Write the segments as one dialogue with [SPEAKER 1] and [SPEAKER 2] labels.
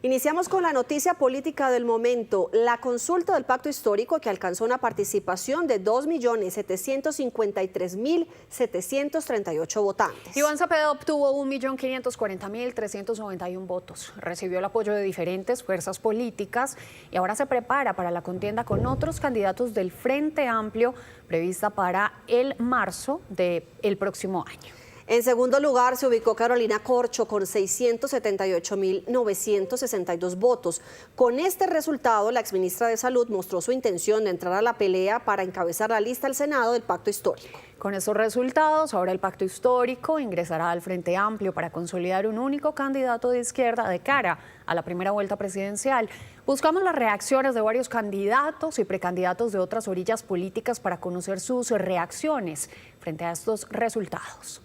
[SPEAKER 1] Iniciamos con la noticia política del momento, la consulta del pacto histórico que alcanzó una participación de 2.753.738 votantes.
[SPEAKER 2] Iván Cepeda obtuvo 1.540.391 votos. Recibió el apoyo de diferentes fuerzas políticas y ahora se prepara para la contienda con otros candidatos del Frente Amplio prevista para el marzo del próximo año.
[SPEAKER 1] En segundo lugar se ubicó Carolina Corcho con 678.962 votos. Con este resultado, la exministra de Salud mostró su intención de entrar a la pelea para encabezar la lista al Senado del Pacto Histórico.
[SPEAKER 2] Con estos resultados, ahora el Pacto Histórico ingresará al Frente Amplio para consolidar un único candidato de izquierda de cara a la primera vuelta presidencial. Buscamos las reacciones de varios candidatos y precandidatos de otras orillas políticas para conocer sus reacciones frente a estos resultados.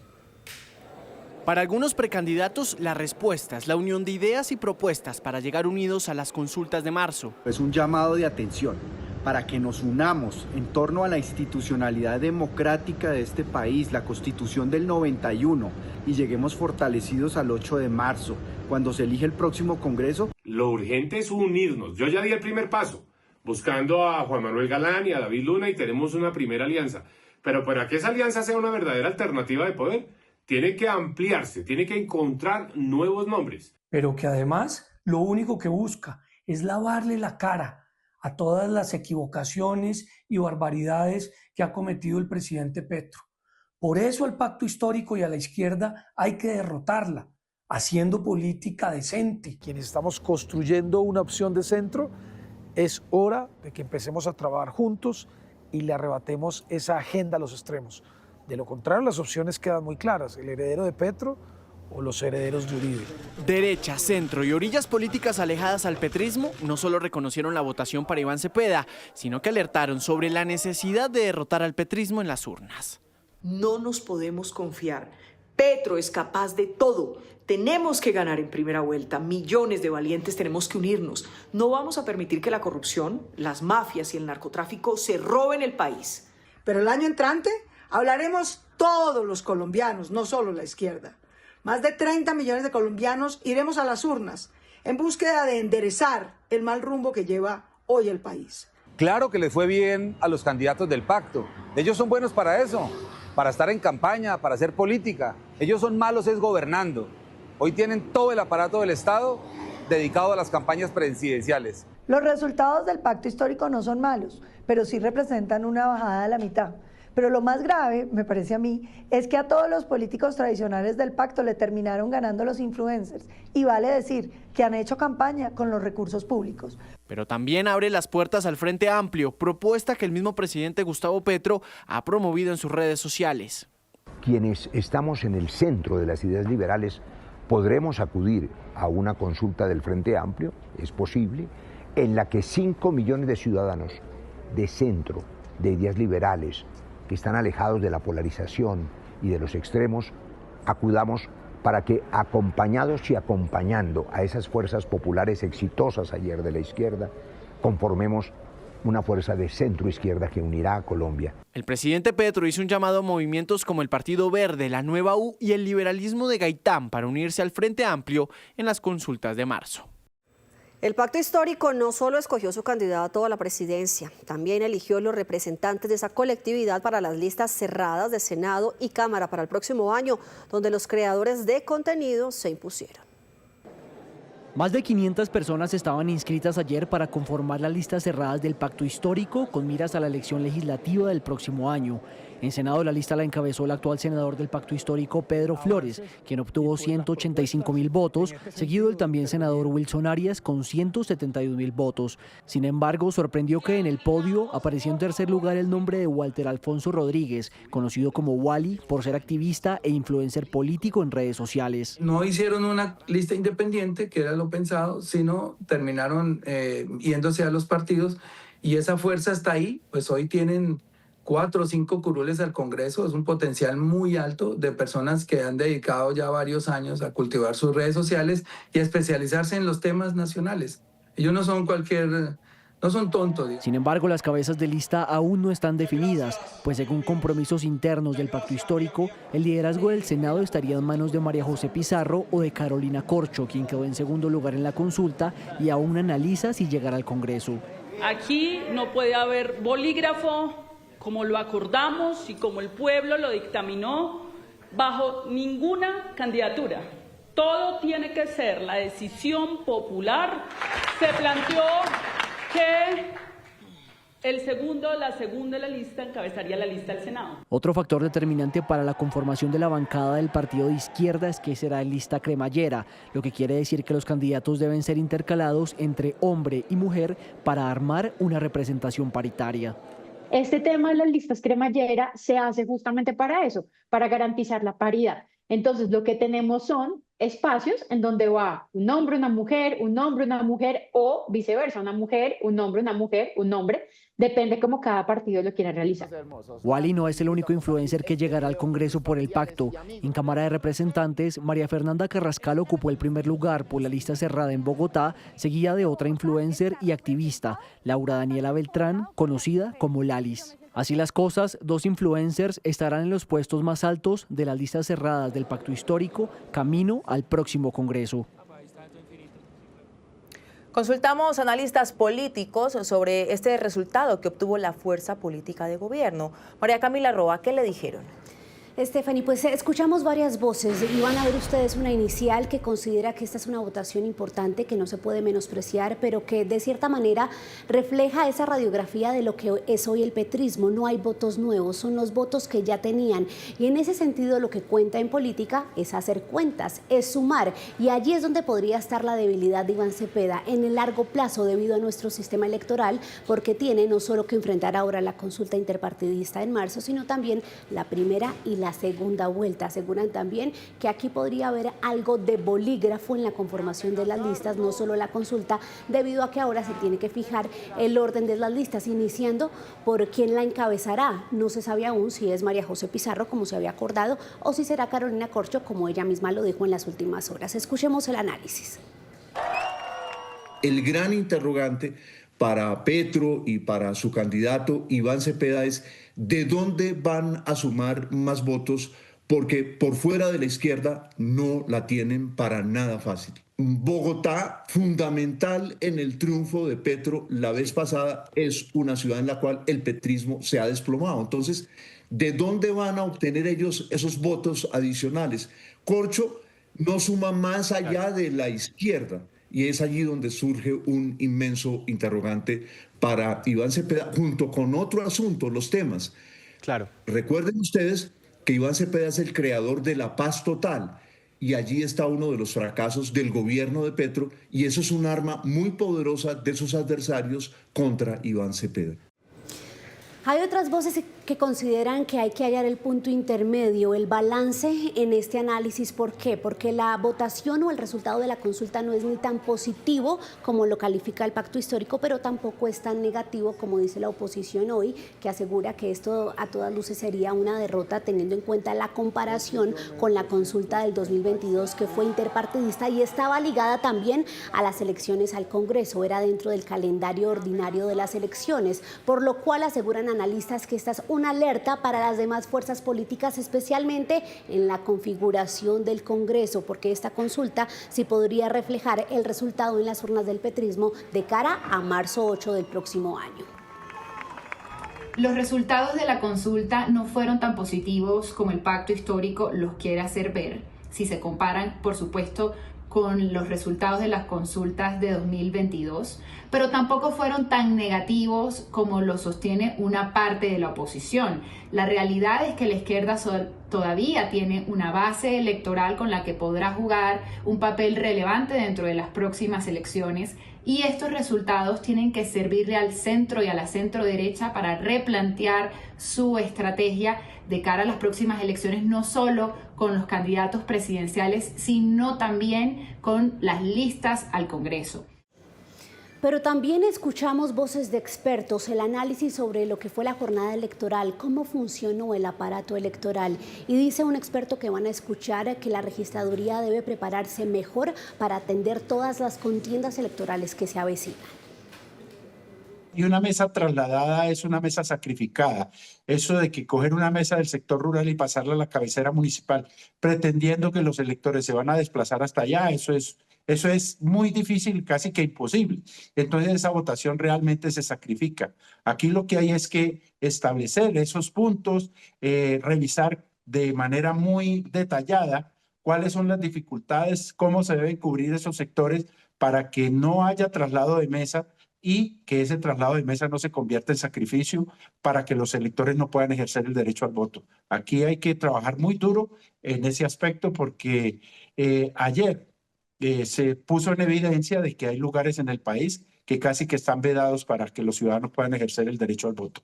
[SPEAKER 3] Para algunos precandidatos, la respuesta es la unión de ideas y propuestas para llegar unidos a las consultas de marzo.
[SPEAKER 4] Es un llamado de atención para que nos unamos en torno a la institucionalidad democrática de este país, la Constitución del 91, y lleguemos fortalecidos al 8 de marzo, cuando se elige el próximo Congreso.
[SPEAKER 5] Lo urgente es unirnos. Yo ya di el primer paso, buscando a Juan Manuel Galán y a David Luna, y tenemos una primera alianza. Pero para que esa alianza sea una verdadera alternativa de poder, tiene que ampliarse, tiene que encontrar nuevos nombres.
[SPEAKER 6] Pero que además lo único que busca es lavarle la cara a todas las equivocaciones y barbaridades que ha cometido el presidente Petro. Por eso al pacto histórico y a la izquierda hay que derrotarla, haciendo política decente.
[SPEAKER 7] Quienes estamos construyendo una opción de centro, es hora de que empecemos a trabajar juntos y le arrebatemos esa agenda a los extremos. De lo contrario, las opciones quedan muy claras, el heredero de Petro o los herederos de Uribe.
[SPEAKER 3] Derecha, centro y orillas políticas alejadas al petrismo no solo reconocieron la votación para Iván Cepeda, sino que alertaron sobre la necesidad de derrotar al petrismo en las urnas.
[SPEAKER 8] No nos podemos confiar. Petro es capaz de todo. Tenemos que ganar en primera vuelta. Millones de valientes tenemos que unirnos. No vamos a permitir que la corrupción, las mafias y el narcotráfico se roben el país.
[SPEAKER 9] Pero el año entrante hablaremos todos los colombianos, no solo la izquierda. Más de 30 millones de colombianos iremos a las urnas en búsqueda de enderezar el mal rumbo que lleva hoy el país.
[SPEAKER 10] Claro que les fue bien a los candidatos del pacto. Ellos son buenos para eso, para estar en campaña, para hacer política. Ellos son malos es gobernando. Hoy tienen todo el aparato del Estado dedicado a las campañas presidenciales.
[SPEAKER 11] Los resultados del pacto histórico no son malos, pero sí representan una bajada a la mitad. Pero lo más grave, me parece a mí, es que a todos los políticos tradicionales del pacto le terminaron ganando los influencers. Y vale decir que han hecho campaña con los recursos públicos.
[SPEAKER 3] Pero también abre las puertas al Frente Amplio, propuesta que el mismo presidente Gustavo Petro ha promovido en sus redes sociales.
[SPEAKER 12] Quienes estamos en el centro de las ideas liberales podremos acudir a una consulta del Frente Amplio, es posible, en la que 5 millones de ciudadanos de centro, de ideas liberales, que están alejados de la polarización y de los extremos, acudamos para que, acompañados y acompañando a esas fuerzas populares exitosas ayer de la izquierda, conformemos una fuerza de centro-izquierda que unirá a Colombia.
[SPEAKER 3] El presidente Petro hizo un llamado a movimientos como el Partido Verde, la Nueva U y el liberalismo de Gaitán para unirse al Frente Amplio en las consultas de marzo.
[SPEAKER 1] El pacto histórico no solo escogió su candidato a la presidencia, también eligió los representantes de esa colectividad para las listas cerradas de Senado y Cámara para el próximo año, donde los creadores de contenido se impusieron.
[SPEAKER 13] Más de 500 personas estaban inscritas ayer para conformar las listas cerradas del pacto histórico con miras a la elección legislativa del próximo año. En Senado la lista la encabezó el actual senador del pacto histórico, Pedro Flores, quien obtuvo 185.000 votos, seguido del también senador Wilson Arias con 171.000 votos. Sin embargo, sorprendió que en el podio apareció en tercer lugar el nombre de Walter Alfonso Rodríguez, conocido como Wally por ser activista e influencer político en redes sociales.
[SPEAKER 14] No hicieron una lista independiente, que era lo pensado, sino terminaron yéndose a los partidos, y esa fuerza está ahí. Pues hoy tienen 4 o 5 curules al Congreso. Es un potencial muy alto de personas que han dedicado ya varios años a cultivar sus redes sociales y a especializarse en los temas nacionales. Ellos no son cualquier no son tontos.
[SPEAKER 13] Sin embargo, las cabezas de lista aún no están definidas, pues según compromisos internos del pacto histórico, el liderazgo del Senado estaría en manos de María José Pizarro o de Carolina Corcho, quien quedó en segundo lugar en la consulta y aún analiza si llegará al Congreso.
[SPEAKER 15] Aquí no puede haber bolígrafo, como lo acordamos y como el pueblo lo dictaminó, bajo ninguna candidatura. Todo tiene que ser la decisión popular. Se planteó que la segunda de la lista encabezaría la lista del Senado.
[SPEAKER 13] Otro factor determinante para la conformación de la bancada del partido de izquierda es que será lista cremallera, lo que quiere decir que los candidatos deben ser intercalados entre hombre y mujer para armar una representación paritaria.
[SPEAKER 16] Este tema de las listas cremallera se hace justamente para eso, para garantizar la paridad. Entonces, lo que tenemos son espacios en donde va un hombre, una mujer o viceversa, una mujer, un hombre, depende cómo cada partido lo quiera realizar.
[SPEAKER 13] Wally no es el único influencer que llegará al Congreso por el pacto. En Cámara de Representantes, María Fernanda Carrascal ocupó el primer lugar por la lista cerrada en Bogotá, seguida de otra influencer y activista, Laura Daniela Beltrán, conocida como Lalis. Así las cosas, dos influencers estarán en los puestos más altos de las listas cerradas del pacto histórico, camino al próximo Congreso.
[SPEAKER 17] Consultamos analistas políticos sobre este resultado que obtuvo la fuerza política de gobierno. María Camila Roa, ¿qué le dijeron?
[SPEAKER 18] Stephanie, pues escuchamos varias voces y van a ver ustedes una inicial que considera que esta es una votación importante, que no se puede menospreciar, pero que de cierta manera refleja esa radiografía de lo que es hoy el petrismo. No hay votos nuevos, son los votos que ya tenían. Y en ese sentido lo que cuenta en política es hacer cuentas, es sumar. Y allí es donde podría estar la debilidad de Iván Cepeda en el largo plazo debido a nuestro sistema electoral, porque tiene no solo que enfrentar ahora la consulta interpartidista en marzo, sino también la primera y la segunda vuelta. Aseguran también que aquí podría haber algo de bolígrafo en la conformación de las listas, no solo la consulta, debido a que ahora se tiene que fijar el orden de las listas, iniciando por quién la encabezará. No se sabe aún si es María José Pizarro, como se había acordado, o si será Carolina Corcho, como ella misma lo dijo en las últimas horas. Escuchemos el análisis.
[SPEAKER 19] El gran interrogante para Petro y para su candidato Iván Cepeda es de dónde van a sumar más votos, porque por fuera de la izquierda no la tienen para nada fácil. Bogotá, fundamental en el triunfo de Petro la vez pasada, es una ciudad en la cual el petrismo se ha desplomado. Entonces, ¿de dónde van a obtener ellos esos votos adicionales? Corcho no suma más allá de la izquierda. Y es allí donde surge un inmenso interrogante para Iván Cepeda, junto con otro asunto, los temas.
[SPEAKER 3] Claro.
[SPEAKER 19] Recuerden ustedes que Iván Cepeda es el creador de la paz total, y allí está uno de los fracasos del gobierno de Petro, y eso es un arma muy poderosa de sus adversarios contra Iván Cepeda.
[SPEAKER 18] Hay otras voces que consideran que hay que hallar el punto intermedio, el balance en este análisis. ¿Por qué? Porque la votación o el resultado de la consulta no es ni tan positivo como lo califica el pacto histórico, pero tampoco es tan negativo como dice la oposición hoy, que asegura que esto a todas luces sería una derrota, teniendo en cuenta la comparación con la consulta del 2022, que fue interpartidista y estaba ligada también a las elecciones al Congreso, era dentro del calendario ordinario de las elecciones, por lo cual aseguran analistas que esta es una alerta para las demás fuerzas políticas, especialmente en la configuración del Congreso, porque esta consulta sí podría reflejar el resultado en las urnas del petrismo de cara a marzo 8 del próximo año.
[SPEAKER 20] Los resultados de la consulta no fueron tan positivos como el pacto histórico los quiere hacer ver, si se comparan, por supuesto, con los resultados de las consultas de 2022, pero tampoco fueron tan negativos como lo sostiene una parte de la oposición. La realidad es que la izquierda todavía tiene una base electoral con la que podrá jugar un papel relevante dentro de las próximas elecciones, y estos resultados tienen que servirle al centro y a la centro derecha para replantear su estrategia de cara a las próximas elecciones, no solo con los candidatos presidenciales, sino también con las listas al Congreso.
[SPEAKER 18] Pero también escuchamos voces de expertos, el análisis sobre lo que fue la jornada electoral, cómo funcionó el aparato electoral. Y dice un experto que van a escuchar que la registraduría debe prepararse mejor para atender todas las contiendas electorales que se avecinan.
[SPEAKER 21] y una mesa trasladada es una mesa sacrificada. Eso de que coger una mesa del sector rural y pasarla a la cabecera municipal, pretendiendo que los electores se van a desplazar hasta allá, eso es muy difícil, casi que imposible. Entonces esa votación realmente se sacrifica. Aquí lo que hay es que establecer esos puntos, revisar de manera muy detallada cuáles son las dificultades, cómo se deben cubrir esos sectores para que no haya traslado de mesa y que ese traslado de mesa no se convierta en sacrificio para que los electores no puedan ejercer el derecho al voto. Aquí hay que trabajar muy duro en ese aspecto porque ayer se puso en evidencia de que hay lugares en el país que casi que están vedados para que los ciudadanos puedan ejercer el derecho al voto.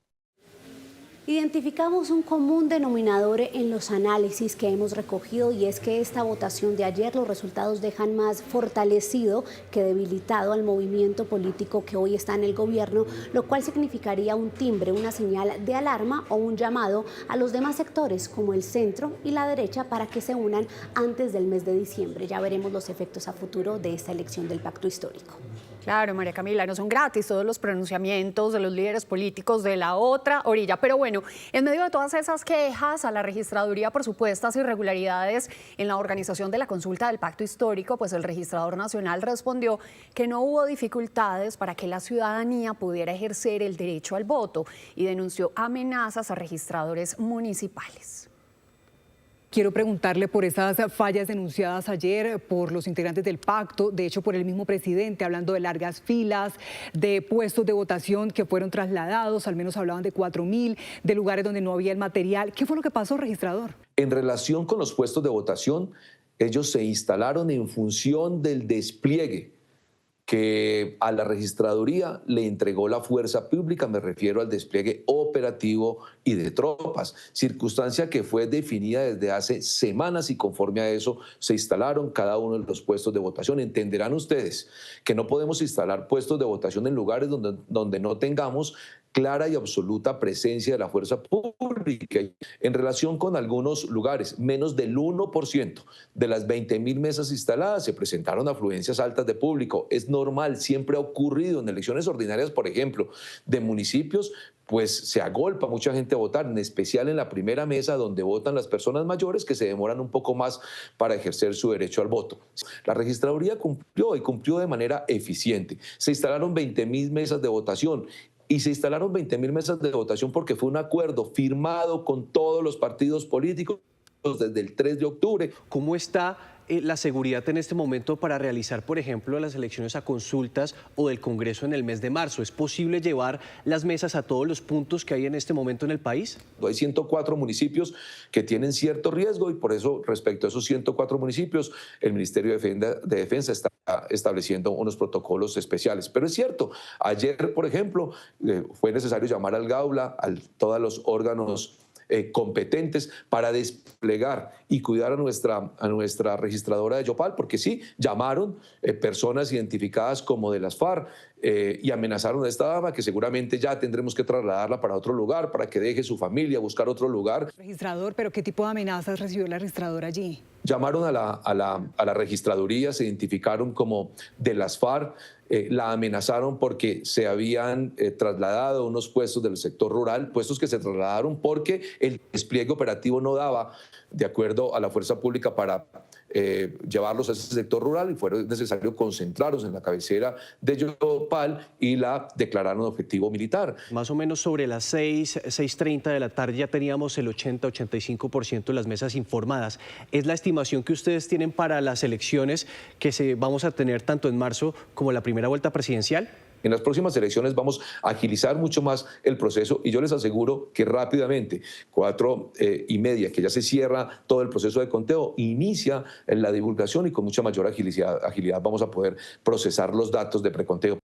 [SPEAKER 18] Identificamos un común denominador en los análisis que hemos recogido y es que esta votación de ayer, los resultados dejan más fortalecido que debilitado al movimiento político que hoy está en el gobierno, lo cual significaría un timbre, una señal de alarma o un llamado a los demás sectores como el centro y la derecha para que se unan antes del mes de diciembre. Ya veremos los efectos a futuro de esta elección del pacto histórico.
[SPEAKER 2] Claro, María Camila, no son gratis todos los pronunciamientos de los líderes políticos de la otra orilla, pero bueno, en medio de todas esas quejas a la registraduría por supuestas irregularidades en la organización de la consulta del pacto histórico, pues el registrador nacional respondió que no hubo dificultades para que la ciudadanía pudiera ejercer el derecho al voto y denunció amenazas a registradores municipales.
[SPEAKER 22] Quiero preguntarle por esas fallas denunciadas ayer por los integrantes del pacto, de hecho por el mismo presidente, hablando de largas filas, de puestos de votación que fueron trasladados, al menos hablaban de 4.000, de lugares donde no había el material. ¿Qué fue lo que pasó, registrador?
[SPEAKER 23] En relación con los puestos de votación, ellos se instalaron en función del despliegue que a la registraduría le entregó la fuerza pública, me refiero al despliegue operativo y de tropas, circunstancia que fue definida desde hace semanas y conforme a eso se instalaron cada uno de los puestos de votación. Entenderán ustedes que no podemos instalar puestos de votación en lugares donde no tengamos clara y absoluta presencia de la fuerza pública. En relación con algunos lugares, menos del 1% de las 20.000 mesas instaladas se presentaron afluencias altas de público. Es normal, siempre ha ocurrido en elecciones ordinarias, por ejemplo, de municipios, pues se agolpa mucha gente a votar, en especial en la primera mesa donde votan las personas mayores que se demoran un poco más para ejercer su derecho al voto. La registraduría cumplió y cumplió de manera eficiente. Se instalaron 20.000 mesas de votación. Y se instalaron 20.000 mesas de votación porque fue un acuerdo firmado con todos los partidos políticos desde el 3 de octubre.
[SPEAKER 24] ¿Cómo está la seguridad en este momento para realizar, por ejemplo, las elecciones a consultas o del Congreso en el mes de marzo? ¿Es posible llevar las mesas a todos los puntos que hay en este momento en el país?
[SPEAKER 23] Hay 104 municipios que tienen cierto riesgo y por eso, respecto a esos 104 municipios, el Ministerio de Defensa está estableciendo unos protocolos especiales. Pero es cierto, ayer, por ejemplo, fue necesario llamar al Gaula, a todos los órganos competentes para desplegar y cuidar a nuestra registradora de Yopal, porque sí, llamaron personas identificadas como de las FARC y amenazaron a esta dama que seguramente ya tendremos que trasladarla para otro lugar, para que deje su familia, buscar otro lugar.
[SPEAKER 22] Registrador, ¿pero qué tipo de amenazas recibió la registradora allí?
[SPEAKER 23] Llamaron a la registraduría, se identificaron como de las FARC, la amenazaron porque se habían trasladado unos puestos del sector rural, puestos que se trasladaron porque el despliegue operativo no daba de acuerdo a la fuerza pública para llevarlos a ese sector rural y fue necesario concentrarlos en la cabecera de Yopal y la declararon objetivo militar.
[SPEAKER 24] Más o menos sobre las 6:30 de la tarde ya teníamos el 80-85% de las mesas informadas. ¿Es la estimación que ustedes tienen para las elecciones que vamos a tener tanto en marzo como la primera vuelta presidencial?
[SPEAKER 23] En las próximas elecciones vamos a agilizar mucho más el proceso y yo les aseguro que rápidamente, 4:30, que ya se cierra todo el proceso de conteo, inicia la divulgación y con mucha mayor agilidad vamos a poder procesar los datos de preconteo.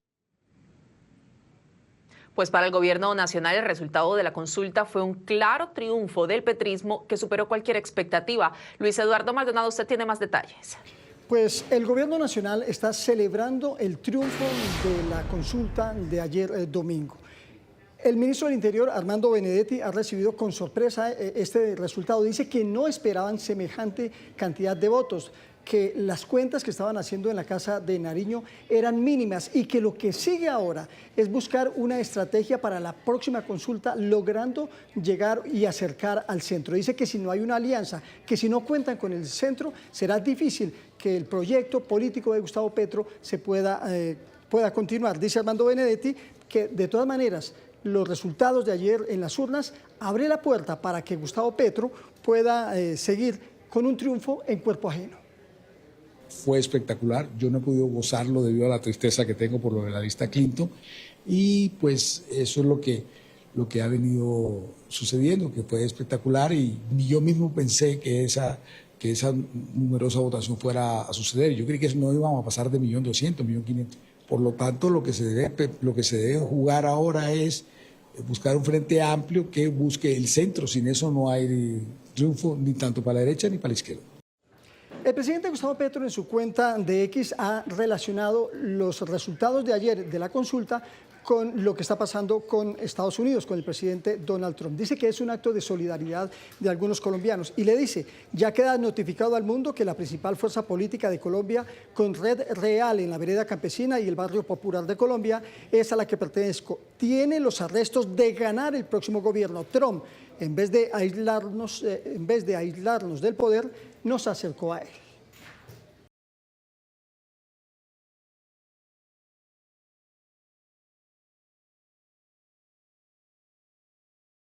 [SPEAKER 17] Pues para el gobierno nacional el resultado de la consulta fue un claro triunfo del petrismo que superó cualquier expectativa. Luis Eduardo Maldonado, usted tiene más detalles.
[SPEAKER 25] Pues el gobierno nacional está celebrando el triunfo de la consulta de ayer domingo. El ministro del Interior, Armando Benedetti, ha recibido con sorpresa este resultado. Dice que no esperaban semejante cantidad de votos. que las cuentas que estaban haciendo en la Casa de Nariño eran mínimas y que lo que sigue ahora es buscar una estrategia para la próxima consulta, logrando llegar y acercar al centro. Dice que si no hay una alianza, que si no cuentan con el centro, será difícil que el proyecto político de Gustavo Petro se pueda continuar. Dice Armando Benedetti que de todas maneras los resultados de ayer en las urnas abre la puerta para que Gustavo Petro pueda seguir con un triunfo en cuerpo ajeno.
[SPEAKER 4] Fue espectacular, yo no he podido gozarlo debido a la tristeza que tengo por lo de la lista Clinton, y pues eso es lo que ha venido sucediendo, que fue espectacular, y yo mismo pensé que esa numerosa votación fuera a suceder. Yo creí que no íbamos a pasar de 1.200.000, 1.500.000. Por lo tanto, lo que se debe jugar ahora es buscar un frente amplio que busque el centro. Sin eso no hay triunfo ni tanto para la derecha ni para la izquierda.
[SPEAKER 25] El presidente Gustavo Petro en su cuenta de X ha relacionado los resultados de ayer de la consulta con lo que está pasando con Estados Unidos, con el presidente Donald Trump. Dice que es un acto de solidaridad de algunos colombianos y le dice, ya queda notificado al mundo que la principal fuerza política de Colombia, con red real en la vereda campesina y el barrio popular de Colombia, es a la que pertenezco. Tiene los arrestos de ganar el próximo gobierno. Trump, en vez de aislarnos del poder, nos acercó a él.